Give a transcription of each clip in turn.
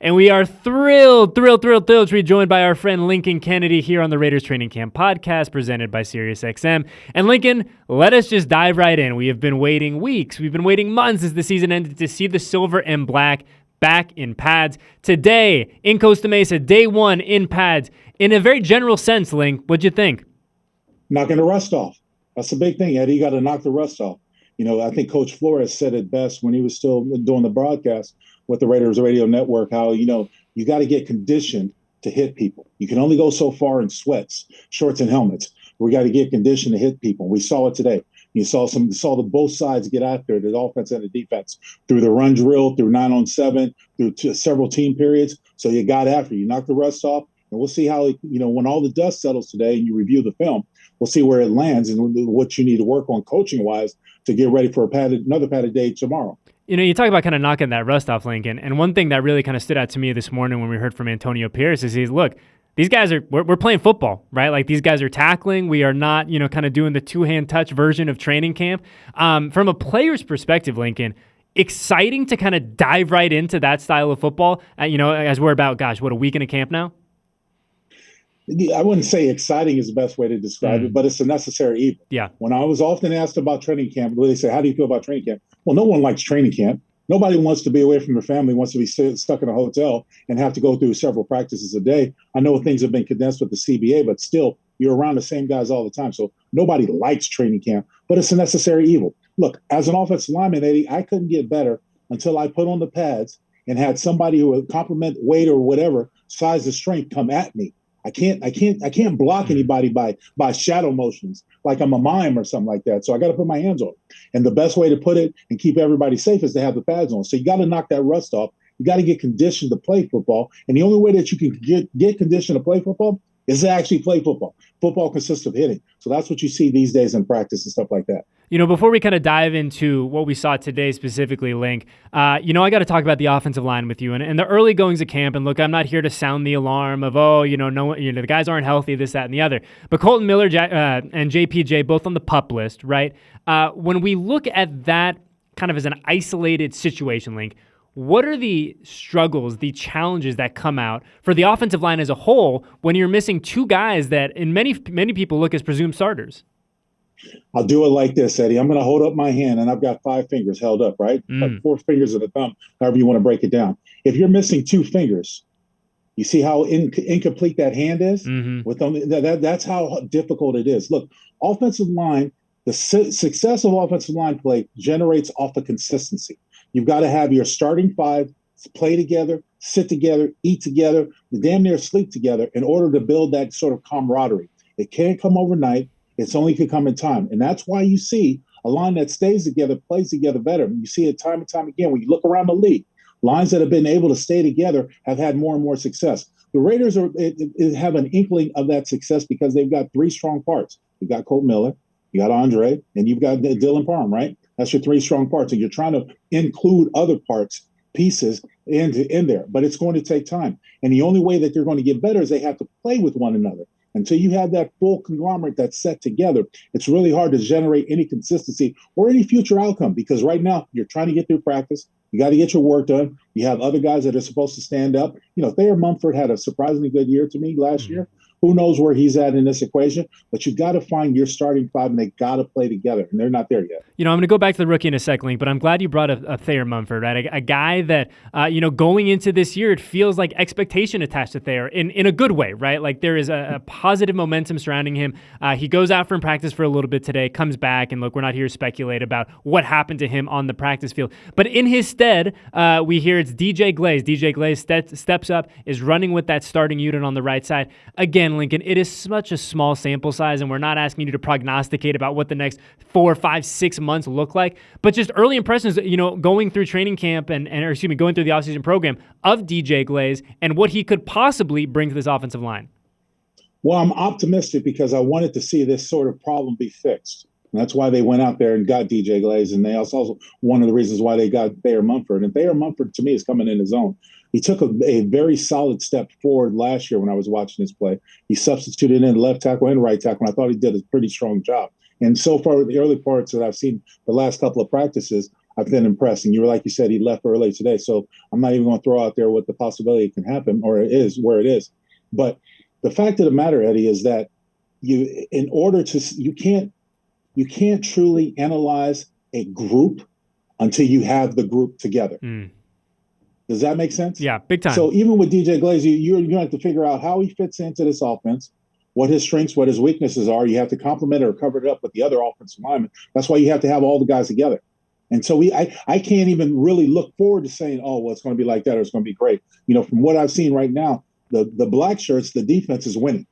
And we are thrilled to be joined by our friend Lincoln Kennedy here on the Raiders Training Camp podcast presented by SiriusXM. And Lincoln, let us just dive right in. We have been waiting weeks. We've been waiting months as the season ended to see the silver and black back in pads. Today in Costa Mesa, day one in pads. In a very general sense, Link, what'd you think? Knocking the rust off. That's the big thing, Eddie. You got to knock the rust off. You know, I think Coach Flores said it best when he was still doing the broadcast with the Raiders Radio Network, how, you got to get conditioned to hit people. You can only go so far in sweats, shorts, and helmets. We got to get conditioned to hit people. We saw it today. You saw the both sides get after it, the offense and the defense, through the run drill, through 9-on-7, through several team periods. So you got after it. You knocked the rust off, and we'll see how, when all the dust settles today and you review the film, we'll see where it lands and what you need to work on coaching-wise to get ready for another padded day tomorrow. You talk about kind of knocking that rust off, Lincoln, and one thing that really kind of stood out to me this morning when we heard from Antonio Pierce is look, these guys we're playing football, right? Like, these guys are tackling. We are not, kind of doing the two-hand touch version of training camp. From a player's perspective, Lincoln, exciting to kind of dive right into that style of football, as we're about, a week into camp now? I wouldn't say exciting is the best way to describe it, but it's a necessary evil. Yeah. When I was often asked about training camp, they say, how do you feel about training camp? Well, no one likes training camp. Nobody wants to be away from their family, wants to be stuck in a hotel and have to go through several practices a day. I know things have been condensed with the CBA, but still, you're around the same guys all the time. So nobody likes training camp, but it's a necessary evil. Look, as an offensive lineman, Eddie, I couldn't get better until I put on the pads and had somebody who would compliment weight or whatever, size of strength, come at me. I can't block anybody by shadow motions like I'm a mime or something like that. So I got to put my hands on it. And the best way to put it and keep everybody safe is to have the pads on. So you got to knock that rust off. You got to get conditioned to play football. And the only way that you can get conditioned to play football is to actually play football. Football consists of hitting. So that's what you see these days in practice and stuff like that. Before we kind of dive into what we saw today specifically, Link, I got to talk about the offensive line with you and the early goings of camp. And look, I'm not here to sound the alarm of, the guys aren't healthy, this, that, and the other. But Colton Miller and JPJ, both on the PUP list, right? When we look at that kind of as an isolated situation, Link, what are the struggles, the challenges that come out for the offensive line as a whole when you're missing two guys that in many people look as presumed starters? I'll do it like this, Eddie. I'm going to hold up my hand, and I've got 5 fingers held up, right? Like 4 fingers of the thumb, however you want to break it down. If you're missing 2 fingers, you see how incomplete that hand is? With only, that's how difficult it is. Look, offensive line, the success of offensive line play generates off of consistency. You've got to have your starting 5 play together, sit together, eat together, damn near sleep together in order to build that sort of camaraderie. It can't come overnight. It's only could come in time. And that's why you see a line that stays together, plays together better. You see it time and time again. When you look around the league, lines that have been able to stay together have had more and more success. The Raiders have an inkling of that success because they've got 3 strong parts. You've got Colt Miller, you got Andre, and you've got Dylan Parham, right? That's your 3 strong parts. And you're trying to include other pieces in there. But it's going to take time. And the only way that they're going to get better is they have to play with one another. Until you have that full conglomerate that's set together, it's really hard to generate any consistency or any future outcome because right now you're trying to get through practice. You got to get your work done. You have other guys that are supposed to stand up. Thayer Mumford had a surprisingly good year to me last year. Who knows where he's at in this equation? But you got to find your starting 5, and they got to play together, and they're not there yet. I'm going to go back to the rookie in a sec, Link, but I'm glad you brought up Thayer Mumford, right? A guy that, going into this year, it feels like expectation attached to Thayer in a good way, right? Like there is a positive momentum surrounding him. He goes out from practice for a little bit today, comes back, and look, we're not here to speculate about what happened to him on the practice field. But in his stead, we hear it's DJ Glaze. DJ Glaze steps up, is running with that starting unit on the right side. Again, Lincoln, it is such a small sample size, and we're not asking you to prognosticate about what the next 4, 5, 6 months look like, but just early impressions, going through training camp going through the offseason program of DJ Glaze and what he could possibly bring to this offensive line. Well, I'm optimistic because I wanted to see this sort of problem be fixed. And that's why they went out there and got DJ Glaze. And they also one of the reasons why they got Thayer Mumford. And Thayer Mumford, to me, is coming in his own. He took a very solid step forward last year when I was watching his play. He substituted in left tackle and right tackle, and I thought he did a pretty strong job. And so far, the early parts that I've seen the last couple of practices, I've been impressed. And like you said, he left early today. So I'm not even going to throw out there what the possibility can happen or it is where it is. But the fact of the matter, Eddie, is that you can't truly analyze a group until you have the group together. Does that make sense? Yeah, big time. So even with DJ Glaze, you're going to have to figure out how he fits into this offense, what his strengths, what his weaknesses are. You have to complement it or cover it up with the other offensive linemen. That's why you have to have all the guys together. And so I can't even really look forward to saying, oh, well, it's going to be like that or it's going to be great. From what I've seen right now, the black shirts, the defense is winning.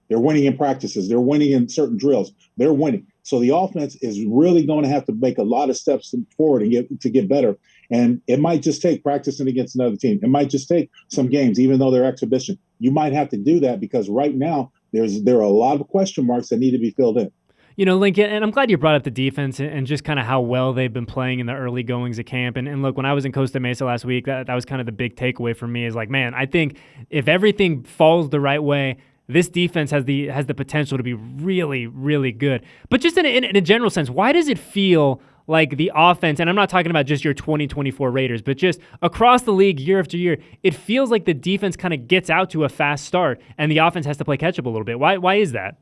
They're winning in practices. They're winning in certain drills. They're winning. So the offense is really going to have to make a lot of steps forward to get better. And it might just take practicing against another team. It might just take some games, even though they're exhibition. You might have to do that because right now there are a lot of question marks that need to be filled in. Lincoln, and I'm glad you brought up the defense and just kind of how well they've been playing in the early goings of camp. And look, when I was in Costa Mesa last week, that was kind of the big takeaway for me is like, man, I think if everything falls the right way, this defense has the potential to be really, really good. But just in a general sense, why does it feel like the offense, and I'm not talking about just your 2024 Raiders, but just across the league year after year, it feels like the defense kind of gets out to a fast start and the offense has to play catch up a little bit. Why is that?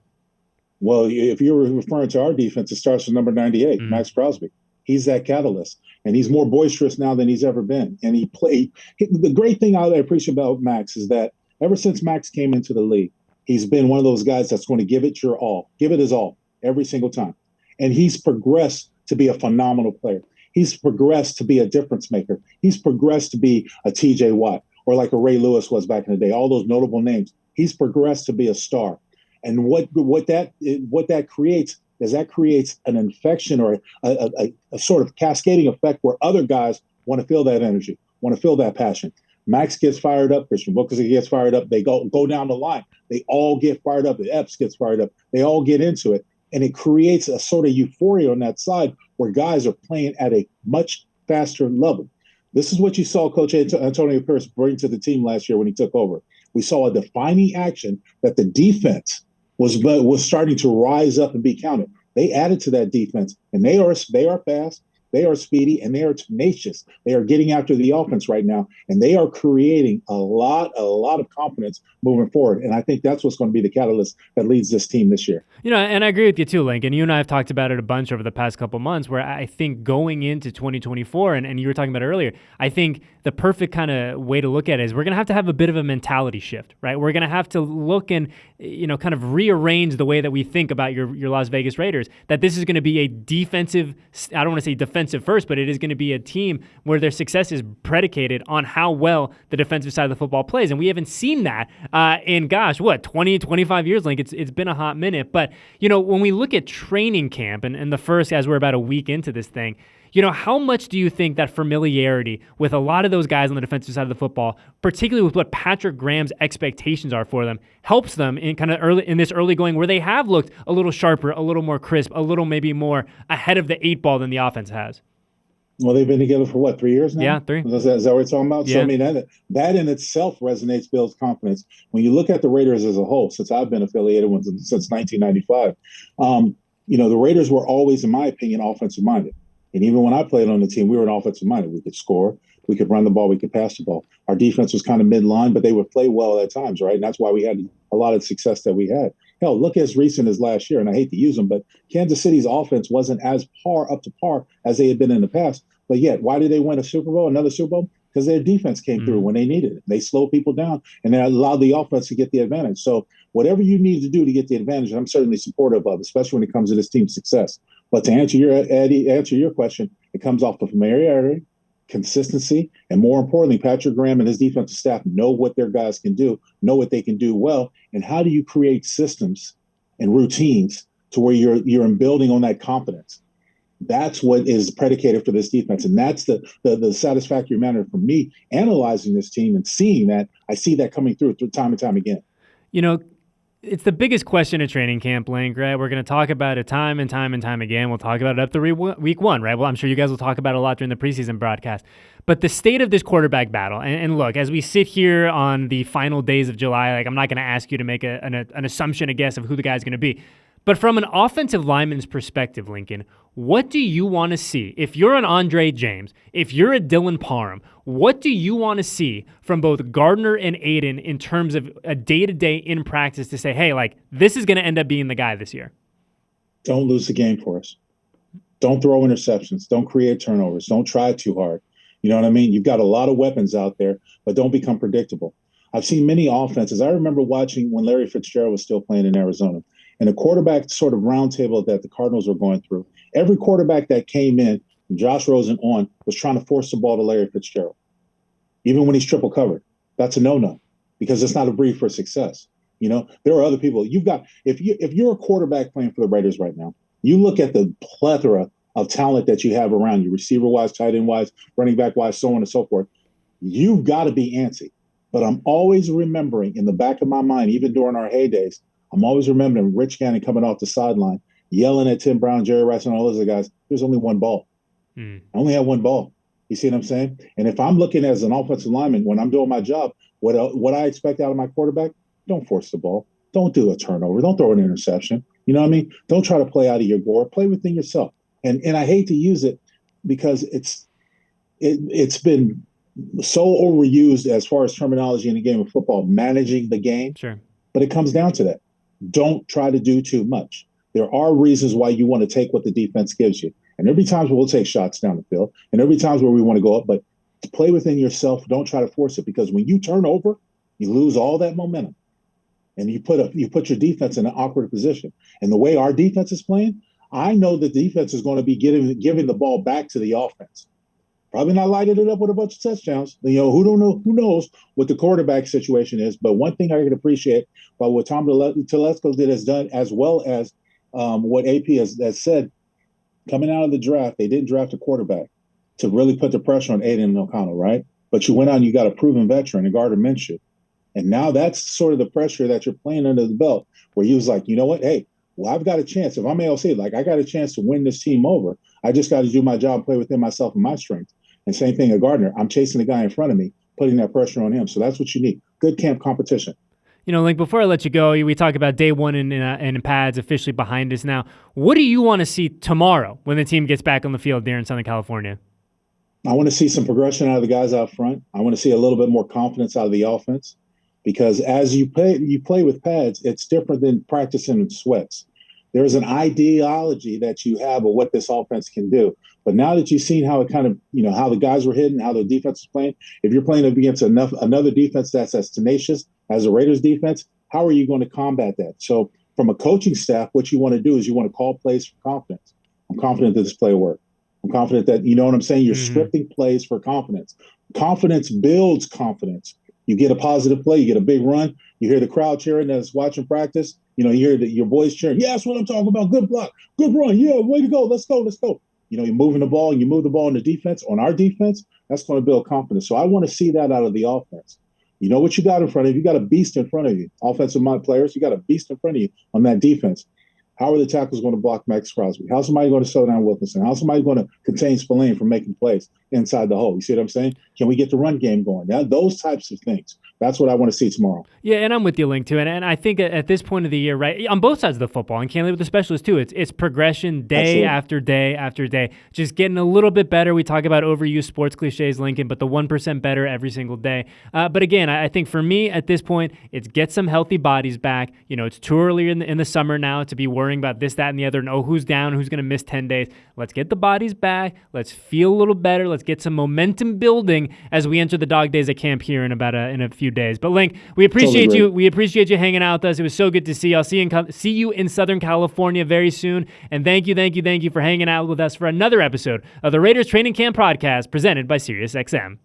Well, if you're referring to our defense, it starts with number 98, Max Crosby. He's that catalyst, and he's more boisterous now than he's ever been. And the great thing I appreciate about Max is that ever since Max came into the league, he's been one of those guys that's going to give it his all every single time. And he's progressed to be a phenomenal player. He's progressed to be a difference maker. He's progressed to be a TJ Watt or like a Ray Lewis was back in the day, all those notable names. He's progressed to be a star. And what that creates is an infection or a sort of cascading effect where other guys want to feel that energy, want to feel that passion. Max gets fired up, Christian Wilkerson gets fired up, they go down the line. They all get fired up, the Epps gets fired up. They all get into it. And it creates a sort of euphoria on that side where guys are playing at a much faster level. This is what you saw Coach Antonio Pierce bring to the team last year when he took over. We saw a defining action that the defense was starting to rise up and be counted. They added to that defense, and they are fast, they are speedy, and they are tenacious. They are getting after the offense right now, and they are creating a lot of confidence moving forward. And I think that's what's going to be the catalyst that leads this team this year. And I agree with you too, Lincoln. You and I have talked about it a bunch over the past couple months where I think going into 2024, and you were talking about it earlier, I think the perfect kind of way to look at it is we're going to have a bit of a mentality shift, right? We're going to have to look and, kind of rearrange the way that we think about your Las Vegas Raiders, that this is going to be a defensive, I don't want to say defensive first, but it is going to be a team where their success is predicated on how well the defensive side of the football plays. And we haven't seen that in, 20, 25 years, Link. It's been a hot minute. But, when we look at training camp and the first, as we're about a week into this thing, how much do you think that familiarity with a lot of those guys on the defensive side of the football, particularly with what Patrick Graham's expectations are for them, helps them in kind of early going where they have looked a little sharper, a little more crisp, a little maybe more ahead of the 8 ball than the offense has? Well, they've been together for 3 years now? Yeah, 3. Is that what we're talking about? Yeah. So, that in itself resonates, builds confidence. When you look at the Raiders as a whole, since I've been affiliated with them since 1995, the Raiders were always, in my opinion, offensive minded. And even when I played on the team, we were an offensive minded. We could score, we could run the ball, we could pass the ball. Our defense was kind of midline, but they would play well at times, right? And that's why we had a lot of success that we had. Hell, look as recent as last year, and I hate to use them, but Kansas City's offense wasn't as up to par as they had been in the past. But yet, why did they win another Super Bowl? Because their defense came through when they needed it. They slowed people down, and they allowed the offense to get the advantage. So whatever you need to do to get the advantage, I'm certainly supportive of, especially when it comes to this team's success. But to answer your question, it comes off of familiarity, consistency, and more importantly, Patrick Graham and his defensive staff know what their guys can do, know what they can do well, and how do you create systems and routines to where you're building on that confidence. That's what is predicated for this defense, and that's the satisfactory manner for me analyzing this team and seeing that. I see that coming through time and time again. It's the biggest question at training camp, Link, right? We're going to talk about it time and time and time again. We'll talk about it up to week 1, right? Well, I'm sure you guys will talk about it a lot during the preseason broadcast. But the state of this quarterback battle, and look, as we sit here on the final days of July, I'm not going to ask you to make an assumption, a guess of who the guy's going to be. But from an offensive lineman's perspective, Lincoln, what do you want to see? If you're an Andre James, if you're a Dylan Parham, what do you want to see from both Gardner and Aiden in terms of a day-to-day in practice to say, hey, like, this is going to end up being the guy this year? Don't lose the game for us. Don't throw interceptions. Don't create turnovers. Don't try too hard. You know what I mean? You've got a lot of weapons out there, but don't become predictable. I've seen many offenses. I remember watching when Larry Fitzgerald was still playing in Arizona, and the quarterback sort of roundtable that the Cardinals were going through. Every quarterback that came in, Josh Rosen on, was trying to force the ball to Larry Fitzgerald, even when he's triple covered. That's a no-no because it's not a breed for success. You know, there are other people. You've got if you're a quarterback playing for the Raiders right now, you look at the plethora of talent that you have around you, receiver-wise, tight end-wise, running back-wise, so on and so forth. You've got to be antsy. But I'm always remembering in the back of my mind, even during our heydays, I'm always remembering Rich Gannon coming off the sideline, yelling at Tim Brown, Jerry Rice, and all those other guys, there's only one ball. I only have one ball. You see what I'm saying? And if I'm looking as an offensive lineman, when I'm doing my job, what I expect out of my quarterback, don't force the ball. Don't do a turnover. Don't throw an interception. You know what I mean? Don't try to play out of your gore. Play within yourself. And I hate to use it because it's been so overused as far as terminology in the game of football, managing the game. Sure. But it comes down to that. Don't try to do too much. There are reasons why you want to take what the defense gives you. And there'll be times where we'll take shots down the field. And there'll be times where we want to go up. But play within yourself. Don't try to force it. Because when you turn over, you lose all that momentum. And you put your defense in an awkward position. And the way our defense is playing, I know the defense is going to be giving the ball back to the offense. Probably not lighting it up with a bunch of touchdowns. You know, who knows what the quarterback situation is. But one thing I can appreciate about what Tom Telesco has done, as well as what AP has said, coming out of the draft, they didn't draft a quarterback to really put the pressure on Aiden O'Connell, right? But you went out and you got a proven veteran in Gardner Minshew. And now that's sort of the pressure that you're playing under the belt, where he was like, you know what? Hey, well, I've got a chance. If I'm ALC, like, I got a chance to win this team over. I just got to do my job, play within myself and my strengths. And same thing at Gardner. I'm chasing the guy in front of me, putting that pressure on him. So that's what you need. Good camp competition. You know, Link, before I let you go, we talk about day one and pads officially behind us now. What do you want to see tomorrow when the team gets back on the field there in Southern California? I want to see some progression out of the guys out front. I want to see a little bit more confidence out of the offense, because as you play with pads, it's different than practicing in sweats. There's an ideology that you have of what this offense can do. But now that you've seen how it kind of, you know, how the guys were hitting, how the defense is playing, if you're playing against another defense that's as tenacious as the Raiders defense, how are you going to combat that? So from a coaching staff, what you want to do is you want to call plays for confidence. I'm confident that this play will work. I'm confident that, you know what I'm saying? You're scripting plays for confidence. Confidence builds confidence. You get a positive play, you get a big run, you hear the crowd cheering that's watching practice, you know, you hear your boys cheering, yeah, that's what I'm talking about, good block, good run, yeah, way to go, let's go. You know, you're moving the ball, and you move the ball in the defense, on our defense, that's going to build confidence. So I want to see that out of the offense. You know what you got in front of you. You got a beast in front of you. Offensive mind players, you got a beast in front of you on that defense. How are the tackles going to block Max Crosby? How's somebody going to slow down Wilkinson? How's somebody going to contain Spillane from making plays inside the hole? You see what I'm saying? Can we get the run game going? Now, those types of things. That's what I want to see tomorrow. Yeah, and I'm with you, Link, too. And I think at this point of the year, right, on both sides of the football, and candidly with the specialists, too, it's progression day after day after day. Just getting a little bit better. We talk about overused sports cliches, Lincoln, but the 1% better every single day. But again, I think for me at this point, it's get some healthy bodies back. You know, it's too early in the summer now to be worrying about this, that, and the other, and who's down, who's going to miss 10 days. Let's get the bodies back. Let's feel a little better. Let's get some momentum building as we enter the dog days at camp here in a few days. But Link, we appreciate you. We appreciate you hanging out with us. It was so good to see you. I'll see you in Southern California very soon. And thank you for hanging out with us for another episode of the Raiders Training Camp Podcast presented by SiriusXM.